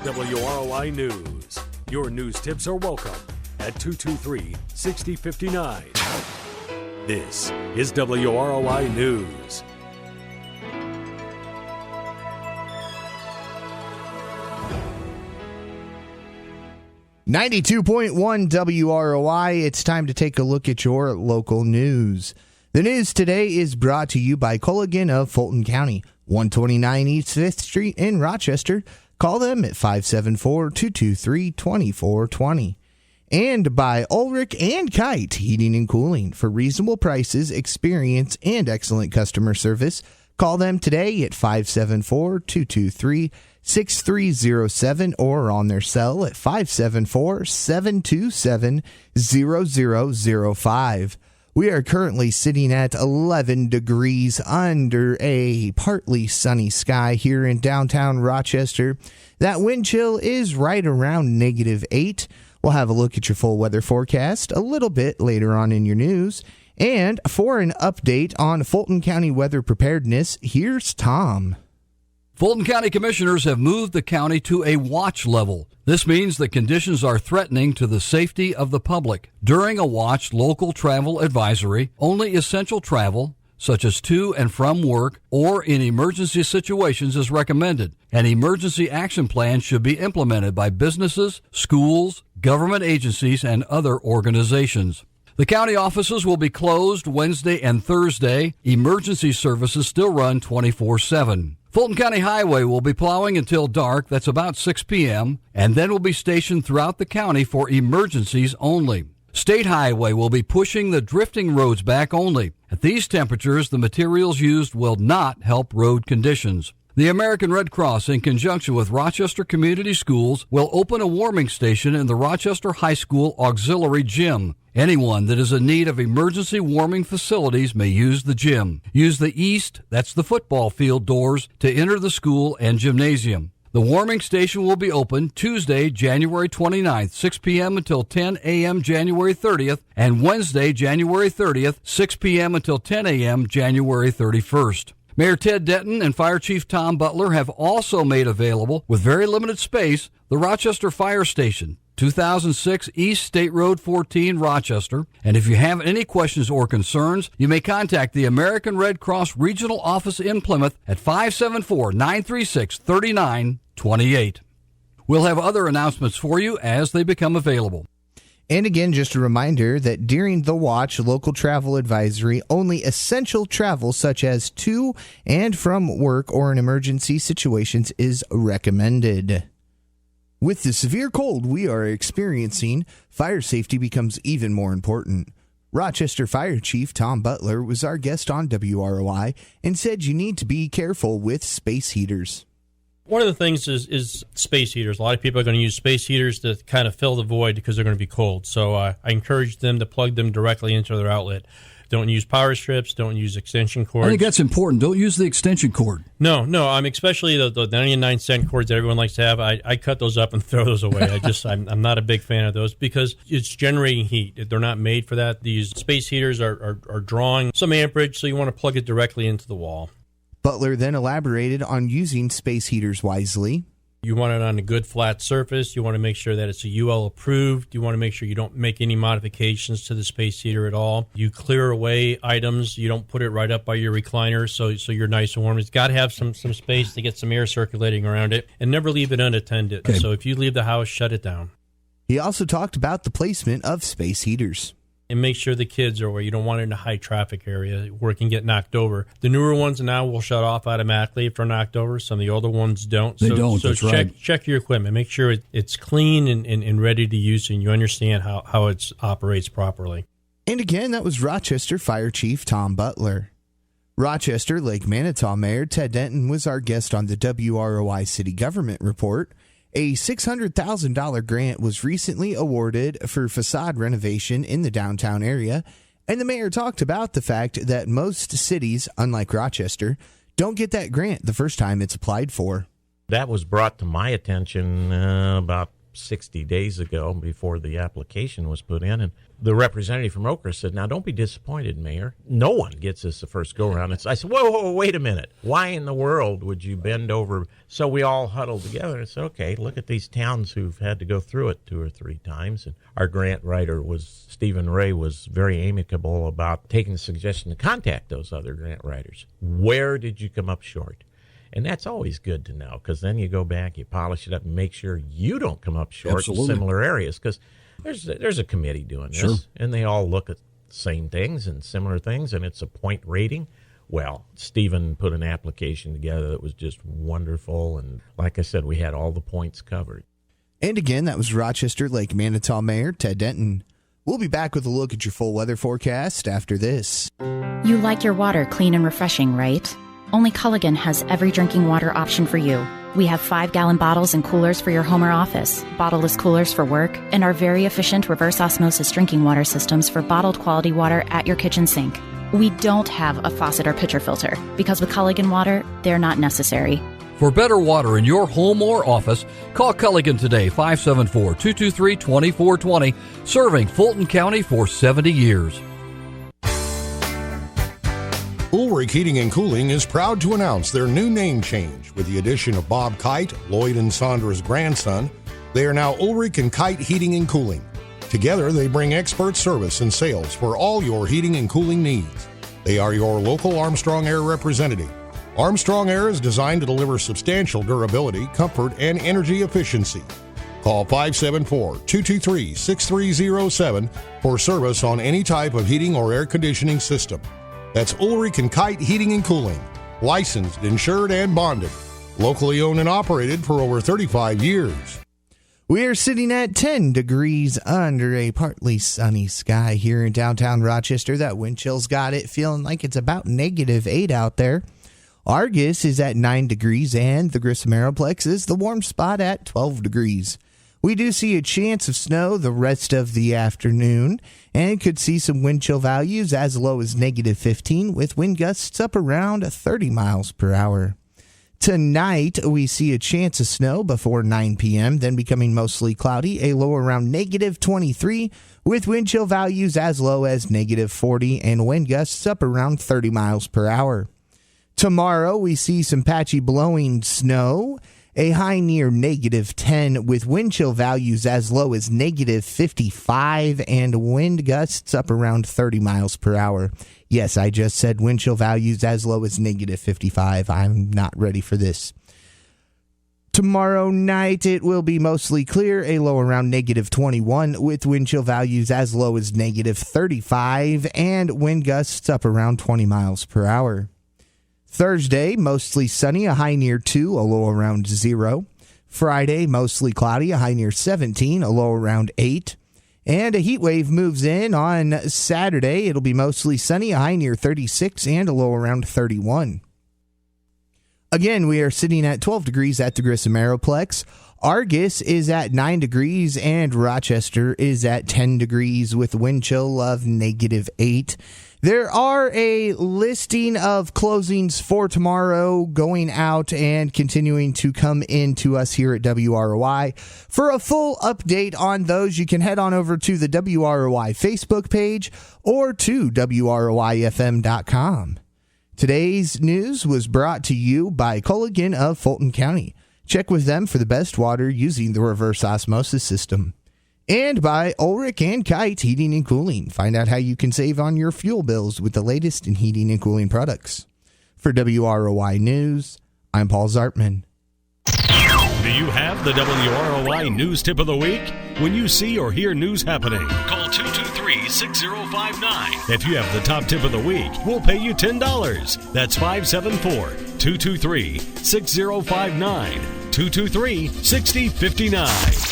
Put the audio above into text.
WROI News. Your news tips are welcome at 223-6059. This is WROI News. .1 WROI. It's time to take a look at your local news. The news today is brought to you by Culligan of Fulton County, 129 East 5th Street in Rochester. Call them at 574-223-2420. And by Ulrich and Kite Heating and Cooling. For reasonable prices, experience, and excellent customer service, call them today at 574-223-6307 or on their cell at 574-727-0005. We are currently sitting at 11 degrees under a partly sunny sky here in downtown Rochester. That wind chill is right around -8. We'll have a look at your full weather forecast a little bit later on in your news. And for an update on Fulton County weather preparedness, here's Tom. Fulton County Commissioners have moved the county to a watch level. This means that conditions are threatening to the safety of the public. During a watch local travel advisory, only essential travel, such as to and from work or in emergency situations, is recommended. An emergency action plan should be implemented by businesses, schools, government agencies, and other organizations. The county offices will be closed Wednesday and Thursday. Emergency services still run 24/7. Fulton County Highway will be plowing until dark, that's about 6 p.m., and then will be stationed throughout the county for emergencies only. State Highway will be pushing the drifting roads back only. At these temperatures, the materials used will not help road conditions. The American Red Cross, in conjunction with Rochester Community Schools, will open a warming station in the Rochester High School Auxiliary Gym. Anyone that is in need of emergency warming facilities may use the gym. Use the east, that's the football field doors, to enter the school and gymnasium. The warming station will be open Tuesday, January 29th, 6 p.m. until 10 a.m. January 30th, and Wednesday, January 30th, 6 p.m. until 10 a.m. January 31st. Mayor Ted Denton and Fire Chief Tom Butler have also made available, with very limited space, the Rochester Fire Station, 2006 East State Road 14, Rochester. And if you have any questions or concerns, you may contact the American Red Cross Regional Office in Plymouth at 574-936-3928. We'll have other announcements for you as they become available. And again, just a reminder that during the watch local travel advisory, only essential travel such as to and from work or in emergency situations is recommended. With the severe cold we are experiencing, fire safety becomes even more important. Rochester Fire Chief Tom Butler was our guest on WROI and said you need to be careful with space heaters. One of the things is space heaters. A lot of people are going to use space heaters to kind of fill the void because they're going to be cold. So I encourage them to plug them directly into their outlet. Don't use power strips. Don't use extension cords. I think that's important. Don't use the extension cord. No. Especially the 99-cent cords that everyone likes to have. I cut those up and throw those away. I'm not a big fan of those because it's generating heat. They're not made for that. These space heaters are drawing some amperage, so you want to plug it directly into the wall. Butler then elaborated on using space heaters wisely. You want it on a good flat surface. You want to make sure that it's a UL approved. You want to make sure you don't make any modifications to the space heater at all. You clear away items. You don't put it right up by your recliner so you're nice and warm. It's got to have some space to get some air circulating around it, and never leave it unattended. Okay. So if you leave the house, shut it down. He also talked about the placement of space heaters. And make sure the kids are where you don't want it in a high traffic area where it can get knocked over. The newer ones now will shut off automatically if they're knocked over. Some of the older ones don't. They don't, so that's right. Check your equipment. Make sure it's clean and ready to use and you understand how it operates properly. And again, that was Rochester Fire Chief Tom Butler. Rochester Lake Manitou Mayor Ted Denton was our guest on the WROI City Government Report. A $600,000 grant was recently awarded for facade renovation in the downtown area, and the mayor talked about the fact that most cities, unlike Rochester, don't get that grant the first time it's applied for. That was brought to my attention about 60 days ago before the application was put in, and the representative from Oakhurst said, now don't be disappointed, Mayor. No one gets this the first go-around. I said, whoa, wait a minute. Why in the world would you bend over? So we all huddled together and said, okay, look at these towns who've had to go through it 2 or 3 times. And our grant writer Stephen Ray was very amicable about taking the suggestion to contact those other grant writers. Where did you come up short? And that's always good to know, because then you go back, you polish it up, and make sure you don't come up short in similar areas, because there's a committee doing this, and they all look at the same things and similar things, and it's a point rating. Well, Stephen put an application together that was just wonderful, and like I said, we had all the points covered. And again, that was Rochester Lake Manitou Mayor Ted Denton. We'll be back with a look at your full weather forecast after this. You like your water clean and refreshing, right? Only Culligan has every drinking water option for you. We have 5-gallon bottles and coolers for your home or office, bottleless coolers for work, and our very efficient reverse osmosis drinking water systems for bottled quality water at your kitchen sink. We don't have a faucet or pitcher filter, because with Culligan water, they're not necessary. For better water in your home or office, call Culligan today, 574-223-2420, serving Fulton County for 70 years. Ulrich Heating and Cooling is proud to announce their new name change. With the addition of Bob Kite, Lloyd and Sandra's grandson, they are now Ulrich and Kite Heating and Cooling. Together, they bring expert service and sales for all your heating and cooling needs. They are your local Armstrong Air representative. Armstrong Air is designed to deliver substantial durability, comfort, and energy efficiency. Call 574-223-6307 for service on any type of heating or air conditioning system. That's Ulrich and Kite Heating and Cooling. Licensed, insured, and bonded. Locally owned and operated for over 35 years. We are sitting at 10 degrees under a partly sunny sky here in downtown Rochester. That wind chill's got it feeling like it's about -8 out there. Argus is at 9 degrees, and the Grissom Aeroplex is the warm spot at 12 degrees. We do see a chance of snow the rest of the afternoon, and could see some wind chill values as low as -15, with wind gusts up around 30 miles per hour. Tonight, we see a chance of snow before 9 p.m., then becoming mostly cloudy, a low around -23, with wind chill values as low as -40, and wind gusts up around 30 miles per hour. Tomorrow, we see some patchy blowing snow, a high near -10, with wind chill values as low as -55, and wind gusts up around 30 miles per hour. Yes, I just said wind chill values as low as -55. I'm not ready for this. Tomorrow night, it will be mostly clear, a low around -21, with wind chill values as low as -35, and wind gusts up around 20 miles per hour. Thursday, mostly sunny, a high near 2, a low around 0. Friday, mostly cloudy, a high near 17, a low around 8. And a heat wave moves in on Saturday. It'll be mostly sunny, a high near 36, and a low around 31. Again, we are sitting at 12 degrees at the Grissom Aeroplex. Argus is at 9 degrees, and Rochester is at 10 degrees with a wind chill of -8. There are a listing of closings for tomorrow going out and continuing to come into us here at WROI. For a full update on those, you can head on over to the WROI Facebook page or to WROIFM.com. Today's news was brought to you by Culligan of Fulton County. Check with them for the best water using the reverse osmosis system. And by Ulrich and Kite Heating and Cooling. Find out how you can save on your fuel bills with the latest in heating and cooling products. For WROI News, I'm Paul Zartman. Do you have the WROI News Tip of the Week? When you see or hear news happening, call 223-6059. If you have the top tip of the week, we'll pay you $10. That's 574-223-6059. 223-6059.